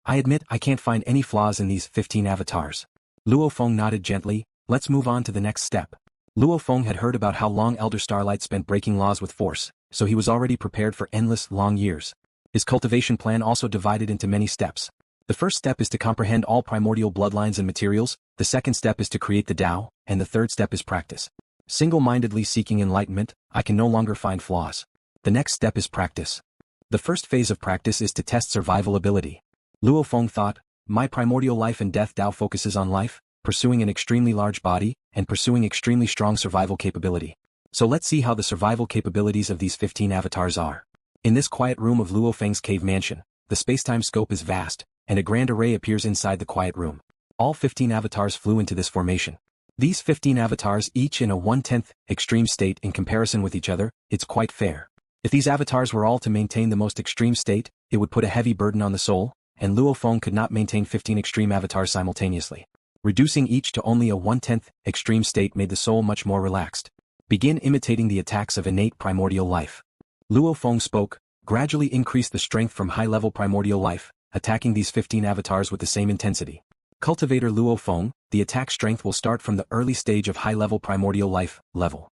I admit I can't find any flaws in these 15 avatars. Luo Feng nodded gently. Let's move on to the next step. Luo Feng had heard about how long Elder Starlight spent breaking laws with force, so he was already prepared for endless, long years. His cultivation plan also divided into many steps. The first step is to comprehend all primordial bloodlines and materials, the second step is to create the Tao, and the third step is practice. Single-mindedly seeking enlightenment, I can no longer find flaws. The next step is practice. The first phase of practice is to test survivability. Luo Feng thought, my primordial life and death Tao focuses on life, pursuing an extremely large body, and pursuing extremely strong survival capability. So let's see how the survival capabilities of these 15 avatars are. In this quiet room of Luo Feng's cave mansion, the space-time scope is vast, and a grand array appears inside the quiet room. All 15 avatars flew into this formation. These 15 avatars each in a 1/10 extreme state in comparison with each other, it's quite fair. If these avatars were all to maintain the most extreme state, it would put a heavy burden on the soul, and Luo Feng could not maintain 15 extreme avatars simultaneously. Reducing each to only a 1/10 extreme state made the soul much more relaxed. Begin imitating the attacks of innate primordial life. Luo Feng spoke, gradually increase the strength from high-level primordial life, attacking these 15 avatars with the same intensity. Cultivator Luo Feng, the attack strength will start from the early stage of high-level primordial life level.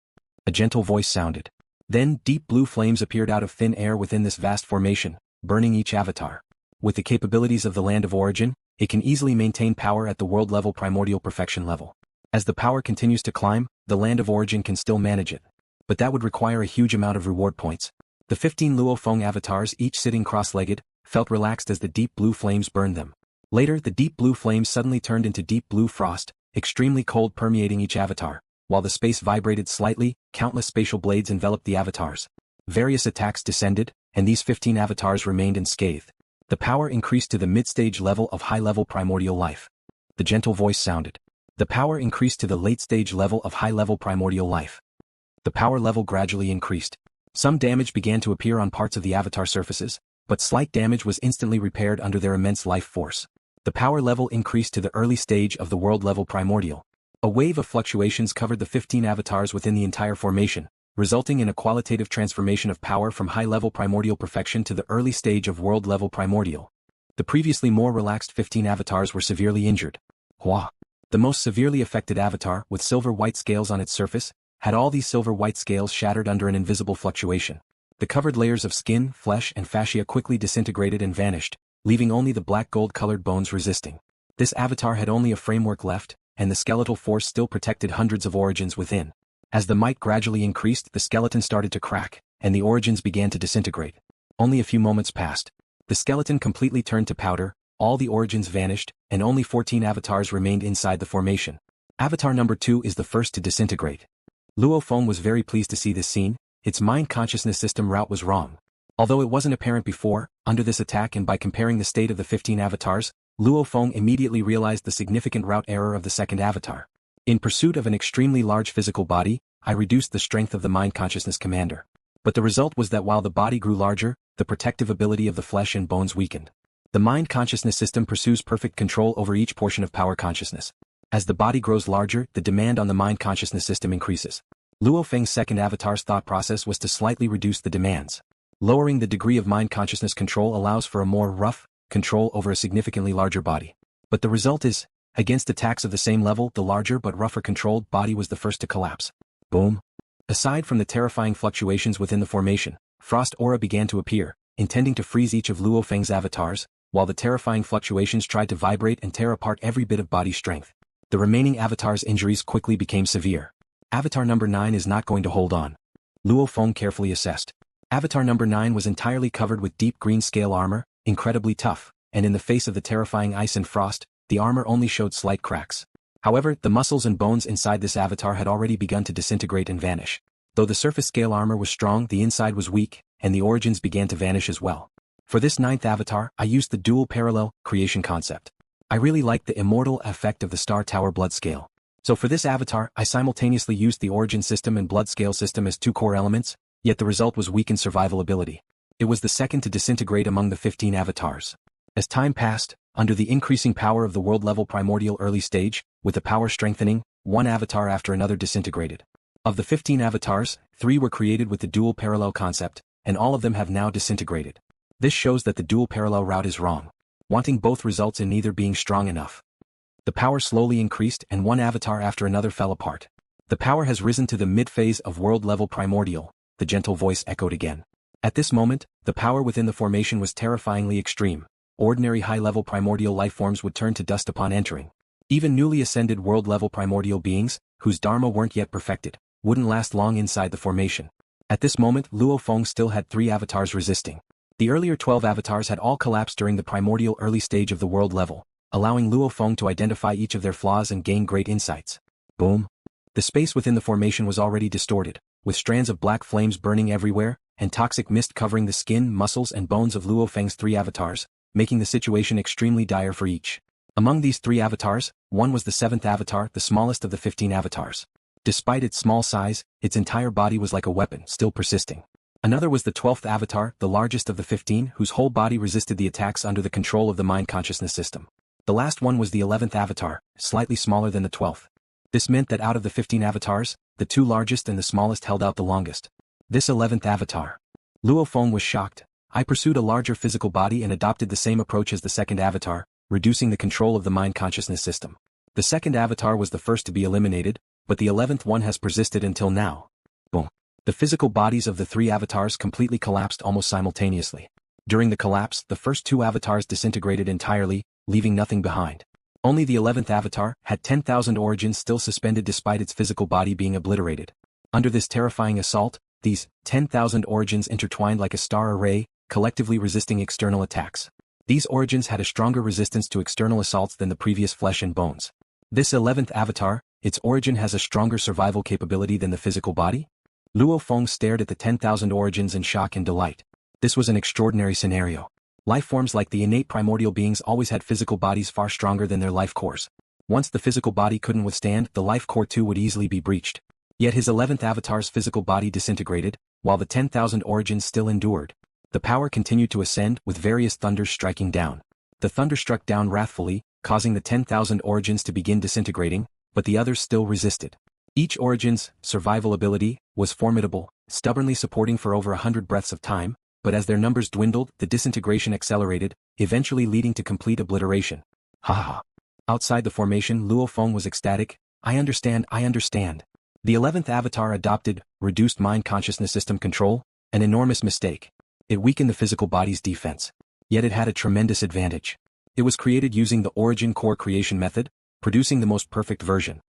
A gentle voice sounded. Then deep blue flames appeared out of thin air within this vast formation, burning each avatar. With the capabilities of the land of origin, it can easily maintain power at the world-level primordial perfection level. As the power continues to climb, the land of origin can still manage it. But that would require a huge amount of reward points. The 15 Luo Feng avatars, each sitting cross-legged, felt relaxed as the deep blue flames burned them. Later, the deep blue flames suddenly turned into deep blue frost, extremely cold, permeating each avatar. While the space vibrated slightly, countless spatial blades enveloped the avatars. Various attacks descended, and these 15 avatars remained unscathed. The power increased to the mid-stage level of high-level primordial life. The gentle voice sounded. The power increased to the late-stage level of high-level primordial life. The power level gradually increased. Some damage began to appear on parts of the avatar surfaces, but slight damage was instantly repaired under their immense life force. The power level increased to the early stage of the world-level primordial. A wave of fluctuations covered the 15 avatars within the entire formation, resulting in a qualitative transformation of power from high-level primordial perfection to the early stage of world-level primordial. The previously more relaxed 15 avatars were severely injured. Hua. The most severely affected avatar, with silver-white scales on its surface, had all these silver-white scales shattered under an invisible fluctuation. The covered layers of skin, flesh, and fascia quickly disintegrated and vanished, leaving only the black gold-colored bones resisting. This avatar had only a framework left, and the skeletal force still protected hundreds of origins within. As the might gradually increased, the skeleton started to crack, and the origins began to disintegrate. Only a few moments passed. The skeleton completely turned to powder, all the origins vanished, and only 14 avatars remained inside the formation. Avatar number 2 is the first to disintegrate. Luo Feng was very pleased to see this scene. Its mind consciousness system route was wrong. Although it wasn't apparent before, under this attack and by comparing the state of the 15 avatars, Luo Feng immediately realized the significant route error of the second avatar. In pursuit of an extremely large physical body, I reduced the strength of the mind consciousness commander. But the result was that while the body grew larger, the protective ability of the flesh and bones weakened. The mind consciousness system pursues perfect control over each portion of power consciousness. As the body grows larger, the demand on the mind consciousness system increases. Luo Feng's second avatar's thought process was to slightly reduce the demands. Lowering the degree of mind consciousness control allows for a more rough control over a significantly larger body. But the result is, against attacks of the same level, the larger but rougher controlled body was the first to collapse. Boom. Aside from the terrifying fluctuations within the formation, frost aura began to appear, intending to freeze each of Luo Feng's avatars, while the terrifying fluctuations tried to vibrate and tear apart every bit of body strength. The remaining avatar's injuries quickly became severe. Avatar number 9 is not going to hold on. Luo Feng carefully assessed. Avatar number 9 was entirely covered with deep green scale armor, incredibly tough, and in the face of the terrifying ice and frost, the armor only showed slight cracks. However, the muscles and bones inside this avatar had already begun to disintegrate and vanish. Though the surface scale armor was strong, the inside was weak, and the origins began to vanish as well. For this 9th avatar, I used the dual parallel creation concept. I really liked the immortal effect of the Star Tower blood scale. So for this avatar, I simultaneously used the origin system and blood scale system as two core elements, yet the result was weakened survivability. It was the second to disintegrate among the 15 avatars. As time passed, under the increasing power of the world-level primordial early stage, with the power strengthening, one avatar after another disintegrated. Of the 15 avatars, 3 were created with the dual parallel concept, and all of them have now disintegrated. This shows that the dual parallel route is wrong. wanting both results in neither being strong enough. The power slowly increased and one avatar after another fell apart. The power has risen to the mid-phase of world-level primordial, the gentle voice echoed again. At this moment, the power within the formation was terrifyingly extreme. Ordinary high-level primordial lifeforms would turn to dust upon entering. Even newly ascended world-level primordial beings, whose dharma weren't yet perfected, wouldn't last long inside the formation. At this moment, Luo Feng still had 3 avatars resisting. The earlier 12 avatars had all collapsed during the primordial early stage of the world level, allowing Luo Feng to identify each of their flaws and gain great insights. Boom. The space within the formation was already distorted, with strands of black flames burning everywhere, and toxic mist covering the skin, muscles and bones of Luo Feng's 3 avatars, making the situation extremely dire for each. Among these 3 avatars, one was the 7th avatar, the smallest of the 15 avatars. Despite its small size, its entire body was like a weapon, still persisting. Another was the 12th avatar, the largest of the 15, whose whole body resisted the attacks under the control of the mind consciousness system. The last one was the 11th avatar, slightly smaller than the 12th. This meant that out of the 15 avatars, the 2 largest and the smallest held out the longest. This 11th avatar. Luo Feng was shocked. I pursued a larger physical body and adopted the same approach as the 2nd avatar, reducing the control of the mind consciousness system. The 2nd avatar was the first to be eliminated, but the 11th one has persisted until now. Boom. The physical bodies of the 3 avatars completely collapsed almost simultaneously. During the collapse, the first 2 avatars disintegrated entirely, leaving nothing behind. Only the 11th avatar had 10,000 origins still suspended despite its physical body being obliterated. Under this terrifying assault, these 10,000 origins intertwined like a star array, collectively resisting external attacks. These origins had a stronger resistance to external assaults than the previous flesh and bones. This 11th avatar, its origin has a stronger survival capability than the physical body? Luo Feng stared at the 10,000 origins in shock and delight. This was an extraordinary scenario. Lifeforms like the innate primordial beings always had physical bodies far stronger than their life cores. Once the physical body couldn't withstand, the life core too would easily be breached. Yet his 11th avatar's physical body disintegrated, while the 10,000 origins still endured. The power continued to ascend, with various thunders striking down. The thunder struck down wrathfully, causing the 10,000 origins to begin disintegrating, but the others still resisted. Each origin's survivability was formidable, stubbornly supporting for over 100 breaths of time, but as their numbers dwindled, the disintegration accelerated, eventually leading to complete obliteration. Ha ha. Outside the formation, Luo Feng was ecstatic. I understand. The 11th avatar adopted reduced mind consciousness system control, an enormous mistake. It weakened the physical body's defense. Yet it had a tremendous advantage. It was created using the origin core creation method, producing the most perfect version.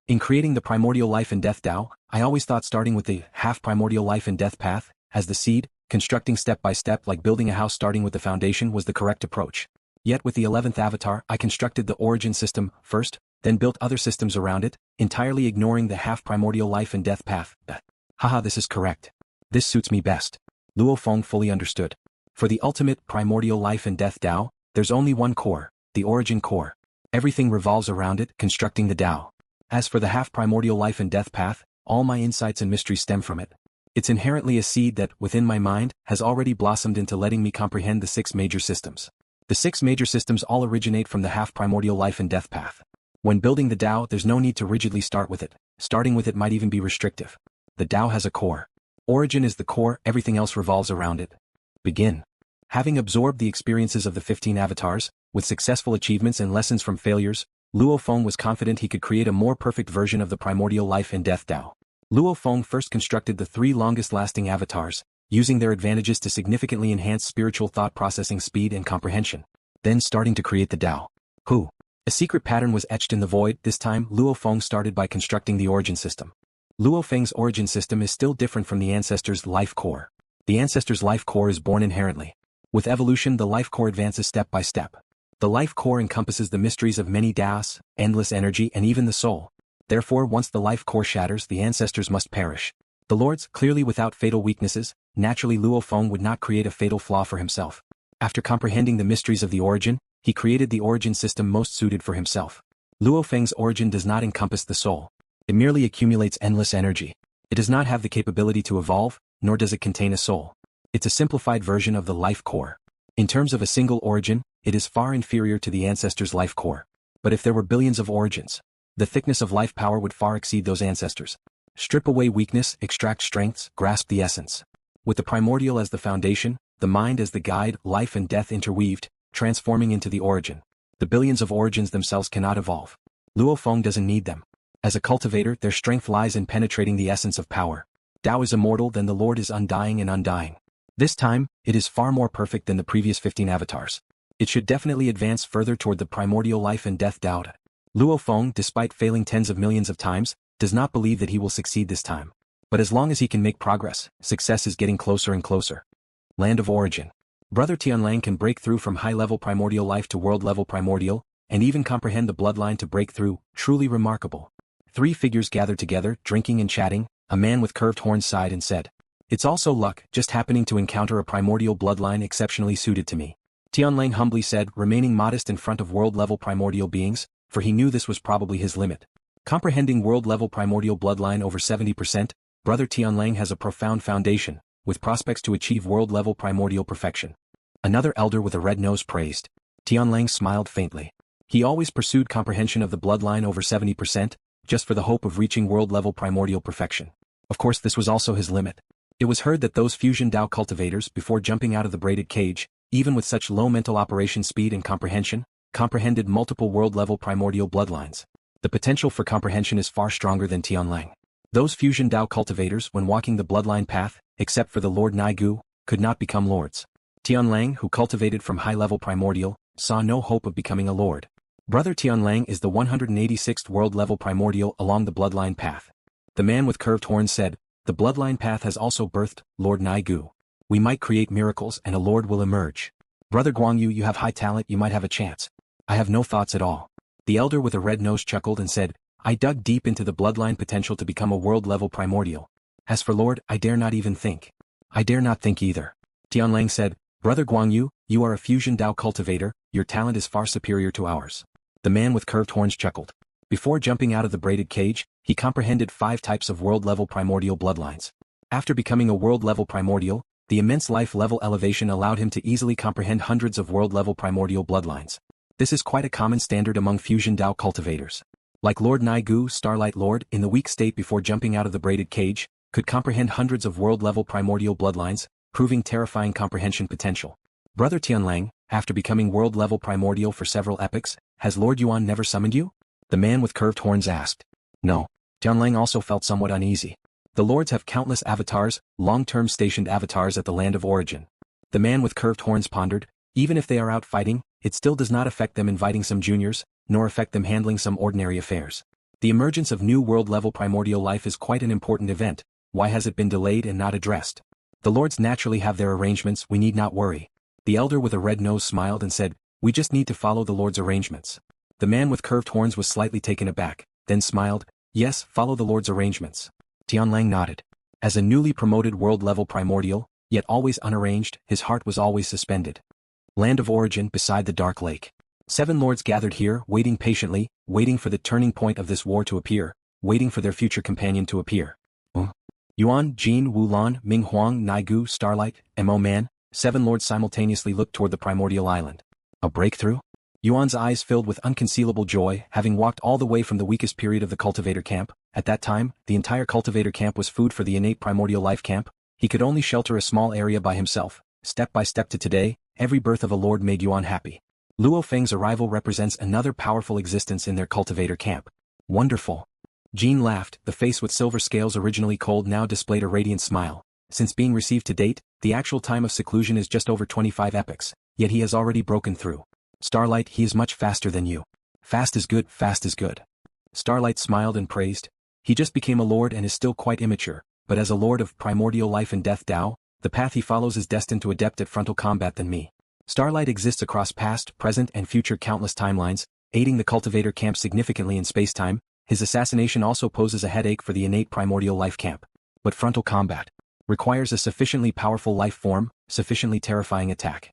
In creating the primordial life and death Tao, I always thought starting with the half-primordial life and death path, as the seed, constructing step by step like building a house starting with the foundation was the correct approach. Yet with the 11th avatar, I constructed the origin system first, then built other systems around it, entirely ignoring the half-primordial life and death path. Haha, this is correct. This suits me best. Luo Feng fully understood. For the ultimate primordial life and death Tao, there's only one core, the origin core. Everything revolves around it, constructing the Tao. As for the half-primordial life and death path, all my insights and mysteries stem from it. It's inherently a seed that, within my mind, has already blossomed into letting me comprehend the 6 major systems. The 6 major systems all originate from the half-primordial life and death path. When building the Tao, there's no need to rigidly start with it. Starting with it might even be restrictive. The Tao has a core. Origin is the core, everything else revolves around it. Begin. Having absorbed the experiences of the 15 avatars, with successful achievements and lessons from failures, Luo Feng was confident he could create a more perfect version of the primordial life and death Tao. Luo Feng first constructed the 3 longest-lasting avatars, using their advantages to significantly enhance spiritual thought processing speed and comprehension. Then starting to create the Tao. A secret pattern was etched in the void. This time, Luo Feng started by constructing the origin system. Luo Feng's origin system is still different from the ancestor's life core. The ancestor's life core is born inherently. With evolution, the life core advances step by step. The life core encompasses the mysteries of many Taos, endless energy and even the soul. Therefore, once the life core shatters, the ancestors must perish. The lords, clearly without fatal weaknesses, naturally Luo Feng would not create a fatal flaw for himself. After comprehending the mysteries of the origin, he created the origin system most suited for himself. Luo Feng's origin does not encompass the soul. It merely accumulates endless energy. It does not have the capability to evolve, nor does it contain a soul. It's a simplified version of the life core. In terms of a single origin, it is far inferior to the ancestor's life core. But if there were billions of origins, the thickness of life power would far exceed those ancestors. Strip away weakness, extract strengths, grasp the essence. With the primordial as the foundation, the mind as the guide, life and death interweaved, transforming into the origin. The billions of origins themselves cannot evolve. Luo Feng doesn't need them. As a cultivator, their strength lies in penetrating the essence of power. Tao is immortal, then the Lord is undying and undying. This time, it is far more perfect than the previous 15 avatars. It should definitely advance further toward the primordial life and death Tao. Luo Feng, despite failing tens of millions of times, does not believe that he will succeed this time. But as long as he can make progress, success is getting closer and closer. Land of Origin. Brother Tianlang can break through from high-level primordial life to world-level primordial, and even comprehend the bloodline to break through, truly remarkable. 3 figures gathered together, drinking and chatting. A man with curved horns sighed and said, "It's also luck, just happening to encounter a primordial bloodline exceptionally suited to me." Tianlang humbly said, remaining modest in front of world-level primordial beings, for he knew this was probably his limit. Comprehending world-level primordial bloodline over 70%, Brother Tianlang has a profound foundation, with prospects to achieve world-level primordial perfection. Another elder with a red nose praised. Tianlang smiled faintly. He always pursued comprehension of the bloodline over 70%, just for the hope of reaching world-level primordial perfection. Of course, this was also his limit. It was heard that those fusion Dao cultivators, before jumping out of the braided cage, even with such low mental operation speed and comprehension, comprehended multiple world-level primordial bloodlines. The potential for comprehension is far stronger than Tianlang. Those fusion Dao cultivators, when walking the bloodline path, except for the Lord Naigu, could not become lords. Tianlang, who cultivated from high-level primordial, saw no hope of becoming a lord. Brother Tianlang is the 186th world-level primordial along the bloodline path. The man with curved horns said, "The bloodline path has also birthed Lord Naigu. We might create miracles and a lord will emerge. Brother Guangyu, you have high talent, you might have a chance." "I have no thoughts at all." The elder with a red nose chuckled and said, "I dug deep into the bloodline potential to become a world-level primordial. As for Lord, I dare not even think." "I dare not think either." Tianlang said, "Brother Guangyu, you are a fusion Dao cultivator, your talent is far superior to ours." The man with curved horns chuckled. Before jumping out of the braided cage, he comprehended 5 types of world-level primordial bloodlines. After becoming a world-level primordial, the immense life-level elevation allowed him to easily comprehend hundreds of world-level primordial bloodlines. This is quite a common standard among fusion Dao cultivators. Like Lord Naigu, Starlight Lord, in the weak state before jumping out of the braided cage, could comprehend hundreds of world-level primordial bloodlines, proving terrifying comprehension potential. Brother Tianlang, after becoming world-level primordial for several epochs, has Lord Yuan never summoned you? The man with curved horns asked. No. Tianlang also felt somewhat uneasy. The lords have countless avatars, long-term stationed avatars at the land of origin. The man with curved horns pondered, even if they are out fighting, it still does not affect them inviting some juniors, nor affect them handling some ordinary affairs. The emergence of new world-level primordial life is quite an important event. Why has it been delayed and not addressed? The lords naturally have their arrangements, we need not worry. The elder with a red nose smiled and said, "We just need to follow the Lord's arrangements." The man with curved horns was slightly taken aback, then smiled, "Yes, follow the Lord's arrangements." Tianlang nodded. As a newly promoted world-level primordial, yet always unarranged, his heart was always suspended. Land of Origin beside the Dark Lake. 7 lords gathered here, waiting patiently, waiting for the turning point of this war to appear, waiting for their future companion to appear. Yuan, Jin, Wulan, Ming Huang, Naigu, Starlight, Mo Man, 7 lords simultaneously looked toward the primordial island. A breakthrough? Yuan's eyes filled with unconcealable joy, having walked all the way from the weakest period of the cultivator camp. At that time, the entire cultivator camp was food for the innate primordial life camp. He could only shelter a small area by himself. Step by step to today, every birth of a lord made Yuan happy. LuoFeng's arrival represents another powerful existence in their cultivator camp. Wonderful. Jean laughed, the face with silver scales originally cold now displayed a radiant smile. Since being received to date, the actual time of seclusion is just over 25 epochs, yet he has already broken through. Starlight, he is much faster than you. Fast is good, fast is good. Starlight smiled and praised. He just became a lord and is still quite immature, but as a lord of primordial life and death Dao, the path he follows is destined to adept at frontal combat than me. Starlight exists across past, present and future countless timelines, aiding the cultivator camp significantly in space-time. His assassination also poses a headache for the innate primordial life camp. But frontal combat requires a sufficiently powerful life form, sufficiently terrifying attack.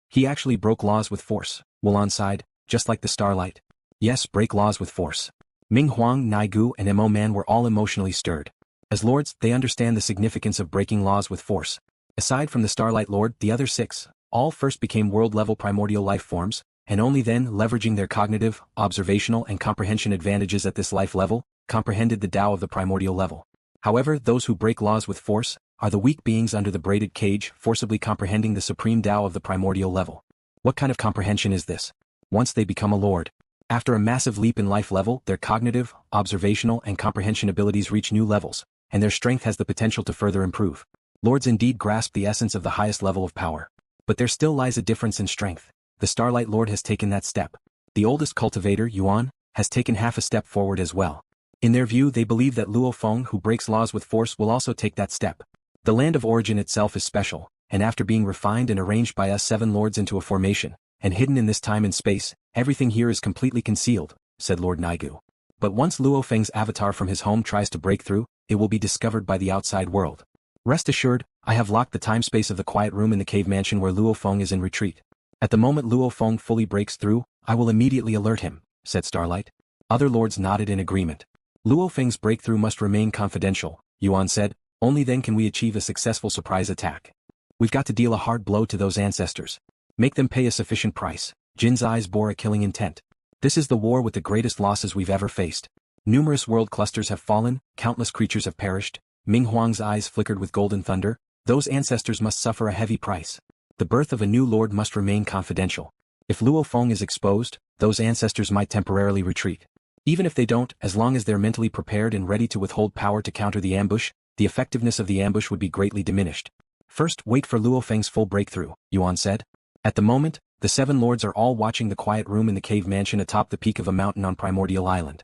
He actually broke laws with force. Wulan sighed, just like the Starlight. Yes, break laws with force. Ming Huang, Naigu and Mo Man were all emotionally stirred. As lords, they understand the significance of breaking laws with force. Aside from the Starlight Lord, the other 6, all first became world-level primordial life forms, and only then, leveraging their cognitive, observational and comprehension advantages at this life level, comprehended the Tao of the primordial level. However, those who break laws with force are the weak beings under the braided cage, forcibly comprehending the supreme Tao of the primordial level. What kind of comprehension is this? Once they become a lord. After a massive leap in life level, their cognitive, observational, and comprehension abilities reach new levels, and their strength has the potential to further improve. Lords indeed grasp the essence of the highest level of power. But there still lies a difference in strength. The Starlight Lord has taken that step. The oldest cultivator, Yuan, has taken half a step forward as well. In their view, they believe that Luo Feng, who breaks laws with force, will also take that step. The land of origin itself is special, and after being refined and arranged by us 7 lords into a formation, and hidden in this time and space, everything here is completely concealed, said Lord Naigu. But once Luo Feng's avatar from his home tries to break through, it will be discovered by the outside world. Rest assured, I have locked the time-space of the quiet room in the cave mansion where Luo Feng is in retreat. At the moment Luo Feng fully breaks through, I will immediately alert him, said Starlight. Other lords nodded in agreement. Luo Feng's breakthrough must remain confidential, Yuan said, only then can we achieve a successful surprise attack. We've got to deal a hard blow to those ancestors. Make them pay a sufficient price. Jin's eyes bore a killing intent. This is the war with the greatest losses we've ever faced. Numerous world clusters have fallen, countless creatures have perished. Ming Huang's eyes flickered with golden thunder. Those ancestors must suffer a heavy price. The birth of a new lord must remain confidential. If Luo Feng is exposed, those ancestors might temporarily retreat. Even if they don't, as long as they're mentally prepared and ready to withhold power to counter the ambush, the effectiveness of the ambush would be greatly diminished. First, wait for Luo Feng's full breakthrough, Yuan said. At the moment, the 7 lords are all watching the quiet room in the cave mansion atop the peak of a mountain on Primordial Island.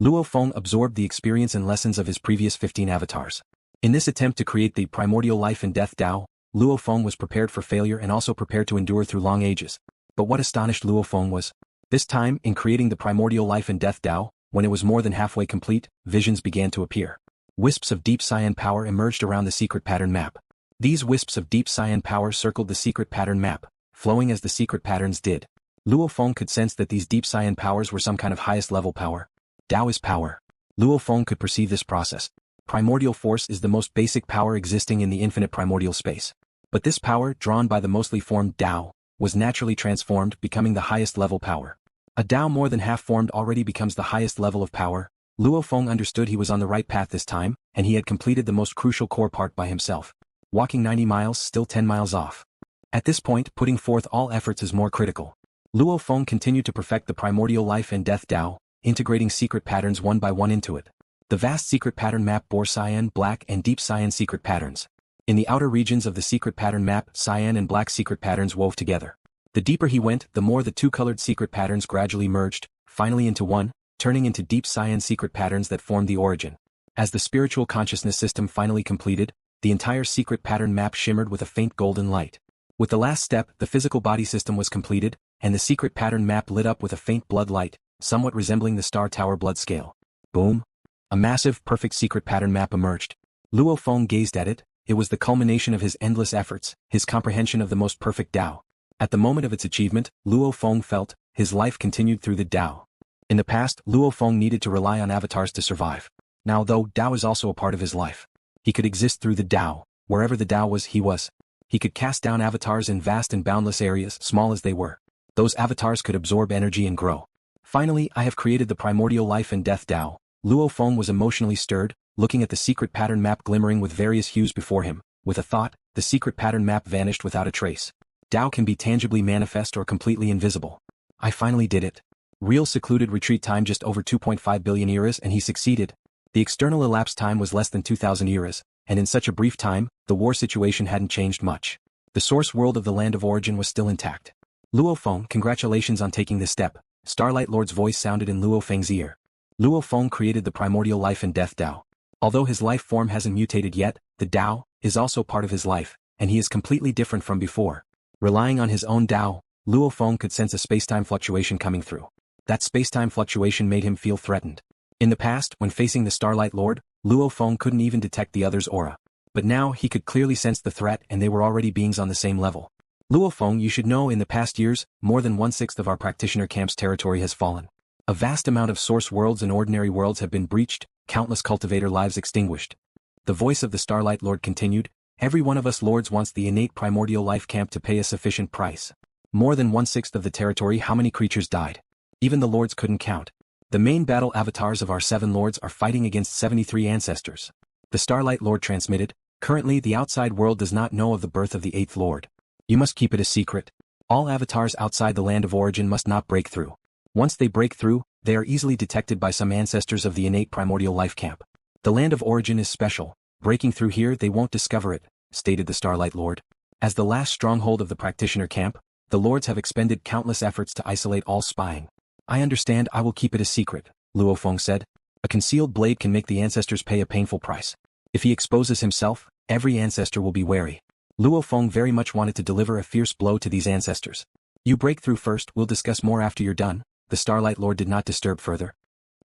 Luo Feng absorbed the experience and lessons of his previous 15 avatars. In this attempt to create the primordial life and death Tao, Luo Feng was prepared for failure and also prepared to endure through long ages. But what astonished Luo Feng was, this time, in creating the primordial life and death Tao, when it was more than halfway complete, visions began to appear. Wisps of deep cyan power emerged around the secret pattern map. These wisps of deep cyan power circled the secret pattern map, flowing as the secret patterns did. Luo Feng could sense that these deep cyan powers were some kind of highest level power. Tao is power. Luo Feng could perceive this process. Primordial force is the most basic power existing in the infinite primordial space. But this power, drawn by the mostly formed Tao, was naturally transformed, becoming the highest level power. A Tao more than half formed already becomes the highest level of power. Luo Feng understood he was on the right path this time, and he had completed the most crucial core part by himself. Walking 90 miles, still 10 miles off. At this point, putting forth all efforts is more critical. Luo Feng continued to perfect the primordial life and death Tao, integrating secret patterns one by one into it. The vast secret pattern map bore cyan, black, and deep cyan secret patterns. In the outer regions of the secret pattern map, cyan and black secret patterns wove together. The deeper he went, the more the two-colored secret patterns gradually merged, finally into one, turning into deep cyan secret patterns that formed the origin. As the spiritual consciousness system finally completed, the entire secret pattern map shimmered with a faint golden light. With the last step, the physical body system was completed, and the secret pattern map lit up with a faint blood light, somewhat resembling the Star Tower blood scale. Boom! A massive, perfect secret pattern map emerged. Luo Feng gazed at it. It was the culmination of his endless efforts, his comprehension of the most perfect Tao. At the moment of its achievement, Luo Feng felt, his life continued through the Tao. In the past, Luo Feng needed to rely on avatars to survive. Now though, Tao is also a part of his life. He could exist through the Tao. Wherever the Tao was, he was. He could cast down avatars in vast and boundless areas, small as they were. Those avatars could absorb energy and grow. Finally, I have created the primordial life and death Tao. Luo Feng was emotionally stirred, looking at the secret pattern map glimmering with various hues before him. With a thought, the secret pattern map vanished without a trace. Tao can be tangibly manifest or completely invisible. I finally did it. Real secluded retreat time just over 2.5 billion eras, and he succeeded. The external elapsed time was less than 2,000 eras, and in such a brief time, the war situation hadn't changed much. The source world of the land of origin was still intact. Luo Feng, congratulations on taking this step. Starlight Lord's voice sounded in Luo Feng's ear. Luo Feng created the primordial life and death Tao. Although his life form hasn't mutated yet, the Tao is also part of his life, and he is completely different from before. Relying on his own Tao, Luo Feng could sense a spacetime fluctuation coming through. That spacetime fluctuation made him feel threatened. In the past, when facing the Starlight Lord, Luo Feng couldn't even detect the other's aura. But now he could clearly sense the threat, and they were already beings on the same level. Luo Feng, you should know, in the past years, more than 1/6 of our practitioner camp's territory has fallen. A vast amount of source worlds and ordinary worlds have been breached, countless cultivator lives extinguished. The voice of the Starlight Lord continued, every one of us lords wants the innate primordial life camp to pay a sufficient price. More than 1/6 of the territory. How many creatures died? Even the lords couldn't count. The main battle avatars of our 7 lords are fighting against 73 ancestors. The Starlight Lord transmitted, currently the outside world does not know of the birth of the 8th lord. You must keep it a secret. All avatars outside the land of origin must not break through. Once they break through, they are easily detected by some ancestors of the innate primordial life camp. The land of origin is special. Breaking through here they won't discover it, stated the Starlight Lord. As the last stronghold of the practitioner camp, the lords have expended countless efforts to isolate all spying. I understand, I will keep it a secret, Luo Feng said. A concealed blade can make the ancestors pay a painful price. If he exposes himself, every ancestor will be wary. Luo Feng very much wanted to deliver a fierce blow to these ancestors. You break through first, we'll discuss more after you're done. The Starlight Lord did not disturb further.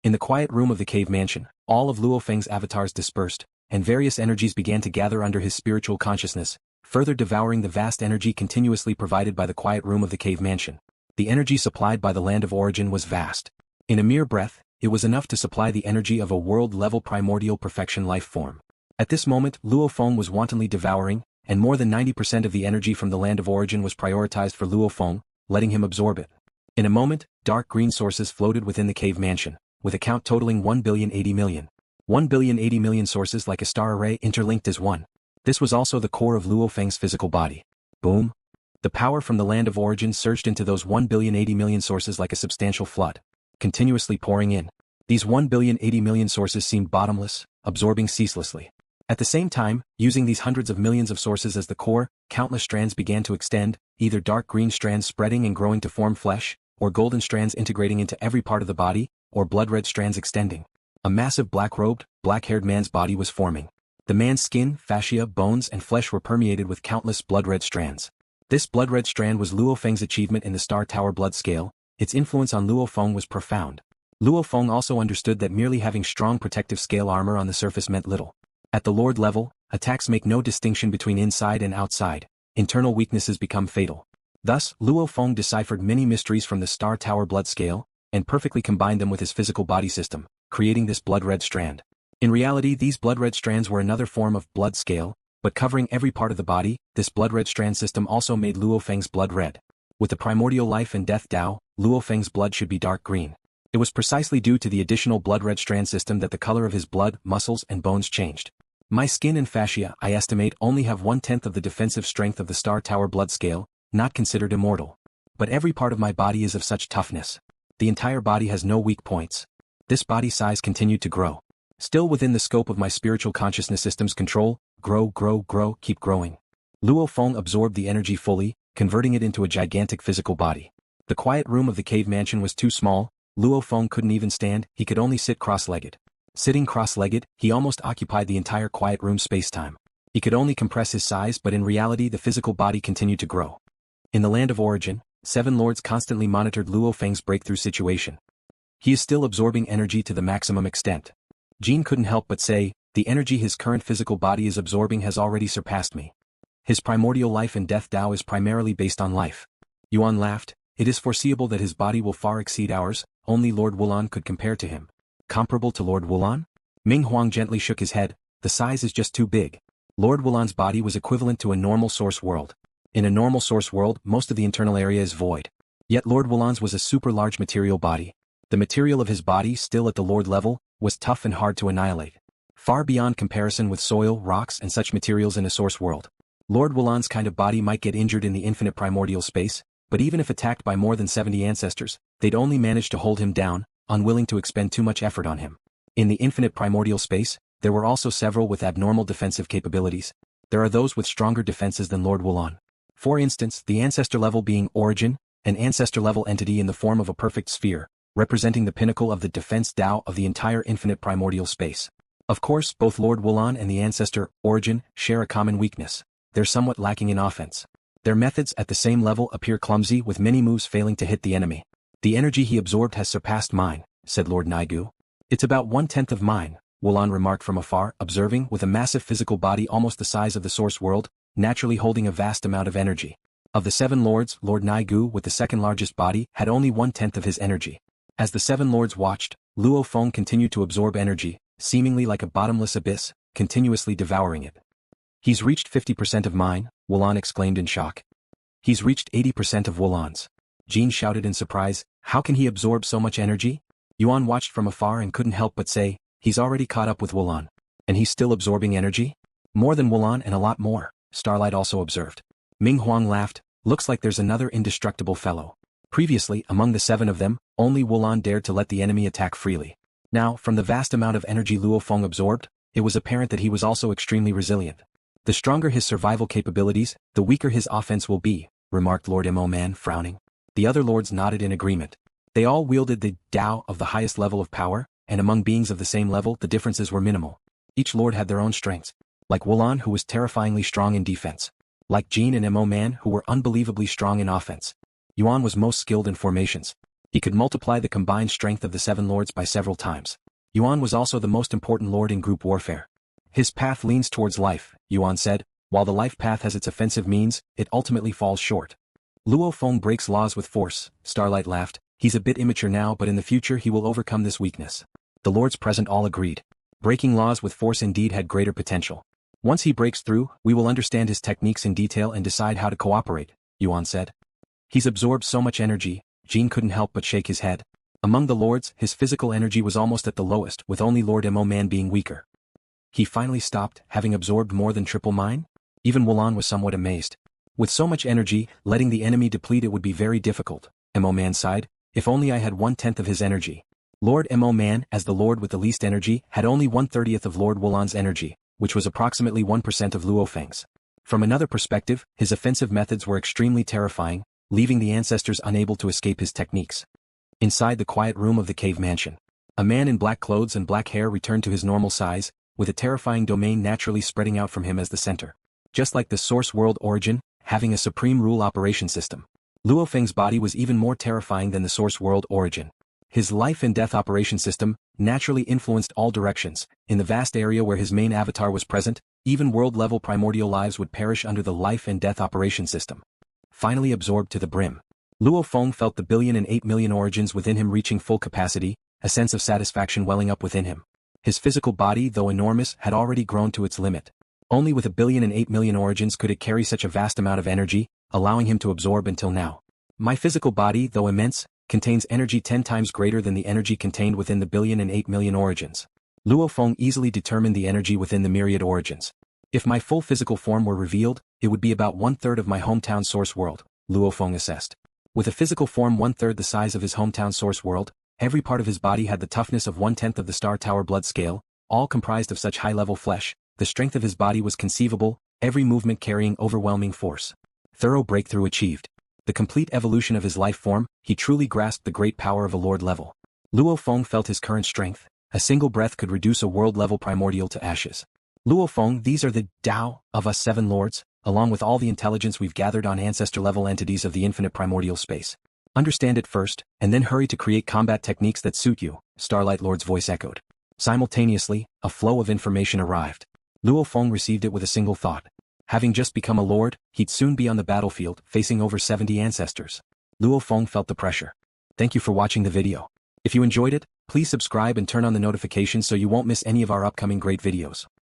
In the quiet room of the cave mansion, all of Luo Feng's avatars dispersed, and various energies began to gather under his spiritual consciousness, further devouring the vast energy continuously provided by the quiet room of the cave mansion. The energy supplied by the land of origin was vast. In a mere breath, it was enough to supply the energy of a world-level primordial perfection life form. At this moment, Luo Feng was wantonly devouring, and more than 90% of the energy from the land of origin was prioritized for Luo Feng, letting him absorb it. In a moment, dark green sources floated within the cave mansion, with a count totaling 1,080,000,000. 1,080,000,000 sources like a star array interlinked as one. This was also the core of Luo Feng's physical body. Boom! The power from the land of origin surged into those 1,080,000,000 sources like a substantial flood, continuously pouring in. These 1,080,000,000 sources seemed bottomless, absorbing ceaselessly. At the same time, using these hundreds of millions of sources as the core, countless strands began to extend, either dark green strands spreading and growing to form flesh, or golden strands integrating into every part of the body, or blood-red strands extending. A massive black-robed, black-haired man's body was forming. The man's skin, fascia, bones and flesh were permeated with countless blood-red strands. This blood-red strand was Luo Feng's achievement in the Star Tower blood scale. Its influence on Luo Feng was profound. Luo Feng also understood that merely having strong protective scale armor on the surface meant little. At the Lord level, attacks make no distinction between inside and outside. Internal weaknesses become fatal. Thus, Luo Feng deciphered many mysteries from the Star Tower blood scale, and perfectly combined them with his physical body system, creating this blood-red strand. In reality, these blood-red strands were another form of blood scale, but covering every part of the body, this blood-red strand system also made Luo Feng's blood red. With the primordial life and death Tao, Luo Feng's blood should be dark green. It was precisely due to the additional blood-red strand system that the color of his blood, muscles and bones changed. My skin and fascia, I estimate, only have 1/10 of the defensive strength of the Star Tower blood scale, not considered immortal. But every part of my body is of such toughness. The entire body has no weak points. This body size continued to grow. Still within the scope of my spiritual consciousness system's control, grow, keep growing. Luo Feng absorbed the energy fully, converting it into a gigantic physical body. The quiet room of the cave mansion was too small. Luo Feng couldn't even stand, he could only sit cross-legged. Sitting cross-legged, he almost occupied the entire quiet room space-time. He could only compress his size, but in reality the physical body continued to grow. In the land of origin, 7 lords constantly monitored Luo Feng's breakthrough situation. He is still absorbing energy to the maximum extent. Jean couldn't help but say, the energy his current physical body is absorbing has already surpassed me. His primordial life and death Tao is primarily based on life. Yuan laughed. It is foreseeable that his body will far exceed ours. Only Lord Wulon could compare to him. Comparable to Lord Wulon? Ming Huang gently shook his head. The size is just too big. Lord Wulon's body was equivalent to a normal source world. In a normal source world, most of the internal area is void. Yet Lord Wulon's was a super large material body. The material of his body, still at the Lord level, was tough and hard to annihilate. Far beyond comparison with soil, rocks and such materials in a source world. Lord Wulon's kind of body might get injured in the infinite primordial space, but even if attacked by more than 70 ancestors, they'd only manage to hold him down, unwilling to expend too much effort on him. In the infinite primordial space, there were also several with abnormal defensive capabilities. There are those with stronger defenses than Lord Wulon. For instance, the ancestor level being Origin, an ancestor level entity in the form of a perfect sphere, representing the pinnacle of the defense Tao of the entire infinite primordial space. Of course, both Lord Wulon and the ancestor, Origin, share a common weakness. They're somewhat lacking in offense. Their methods at the same level appear clumsy, with many moves failing to hit the enemy. The energy he absorbed has surpassed mine, said Lord Naigu. It's about 1/10 of mine, Wulon remarked from afar, observing, with a massive physical body almost the size of the source world, naturally holding a vast amount of energy. Of the 7 lords, Lord Naigu, with the second largest body, had only 1/10 of his energy. As the 7 lords watched, Luo Feng continued to absorb energy, seemingly like a bottomless abyss, continuously devouring it. He's reached 50% of mine, Wulon exclaimed in shock. He's reached 80% of Wulon's. Jean shouted in surprise, how can he absorb so much energy? Yuan watched from afar and couldn't help but say, he's already caught up with Wulon. And he's still absorbing energy? More than Wulon and a lot more, Starlight also observed. Ming Huang laughed, Looks like there's another indestructible fellow. Previously, among the 7 of them, only Wulon dared to let the enemy attack freely. Now, from the vast amount of energy Luo Feng absorbed, it was apparent that he was also extremely resilient. The stronger his survival capabilities, the weaker his offense will be, remarked Lord Mo Man, frowning. The other lords nodded in agreement. They all wielded the Tao of the highest level of power, and among beings of the same level the differences were minimal. Each lord had their own strengths. Like Wulon, who was terrifyingly strong in defense. Like Jin and Mo Man, who were unbelievably strong in offense. Yuan was most skilled in formations. He could multiply the combined strength of the 7 lords by several times. Yuan was also the most important lord in group warfare. His path leans towards life, Yuan said. While the life path has its offensive means, it ultimately falls short. Luo Feng breaks laws with force, Starlight laughed. He's a bit immature now, but in the future he will overcome this weakness. The lords present all agreed. Breaking laws with force indeed had greater potential. Once he breaks through, we will understand his techniques in detail and decide how to cooperate, Yuan said. He's absorbed so much energy, Jin couldn't help but shake his head. Among the lords, his physical energy was almost at the lowest, with only Lord Mo Man being weaker. He finally stopped, having absorbed more than triple mine? Even Wulon was somewhat amazed. With so much energy, letting the enemy deplete it would be very difficult, Mo Man sighed. If only I had 1/10 of his energy. Lord Mo Man, as the lord with the least energy, had only 1/30th of Lord Wulon's energy, which was approximately 1% of Luo Feng's. From another perspective, his offensive methods were extremely terrifying, leaving the ancestors unable to escape his techniques. Inside the quiet room of the cave mansion, a man in black clothes and black hair returned to his normal size, with a terrifying domain naturally spreading out from him as the center. Just like the source world origin, having a supreme rule operation system. Luo Feng's body was even more terrifying than the source world origin. His life and death operation system naturally influenced all directions. In the vast area where his main avatar was present, even world-level primordial lives would perish under the life and death operation system. Finally absorbed to the brim, Luo Feng felt the 1,000,000,008,000,000 origins within him reaching full capacity, a sense of satisfaction welling up within him. His physical body, though enormous, had already grown to its limit. Only with 1,008,000,000 origins could it carry such a vast amount of energy, allowing him to absorb until now. My physical body, though immense, contains energy 10 times greater than the energy contained within the 1,008,000,000 origins. Luo Feng easily determined the energy within the myriad origins. If my full physical form were revealed, it would be about 1/3 of my hometown source world, Luo Feng assessed. With a physical form 1/3 the size of his hometown source world, every part of his body had the toughness of 1/10 of the Star Tower blood scale, all comprised of such high-level flesh. The strength of his body was conceivable, every movement carrying overwhelming force. Thorough breakthrough achieved. The complete evolution of his life form, he truly grasped the great power of a lord level. Luo Feng felt his current strength. A single breath could reduce a world-level primordial to ashes. Luo Feng, these are the Tao of us 7 lords, along with all the intelligence we've gathered on ancestor-level entities of the infinite primordial space. Understand it first, and then hurry to create combat techniques that suit you, Starlight Lord's voice echoed. Simultaneously, a flow of information arrived. Luo Feng received it with a single thought. Having just become a lord, he'd soon be on the battlefield, facing over 70 ancestors. Luo Feng felt the pressure. Thank you for watching the video. If you enjoyed it, please subscribe and turn on the notifications so you won't miss any of our upcoming great videos.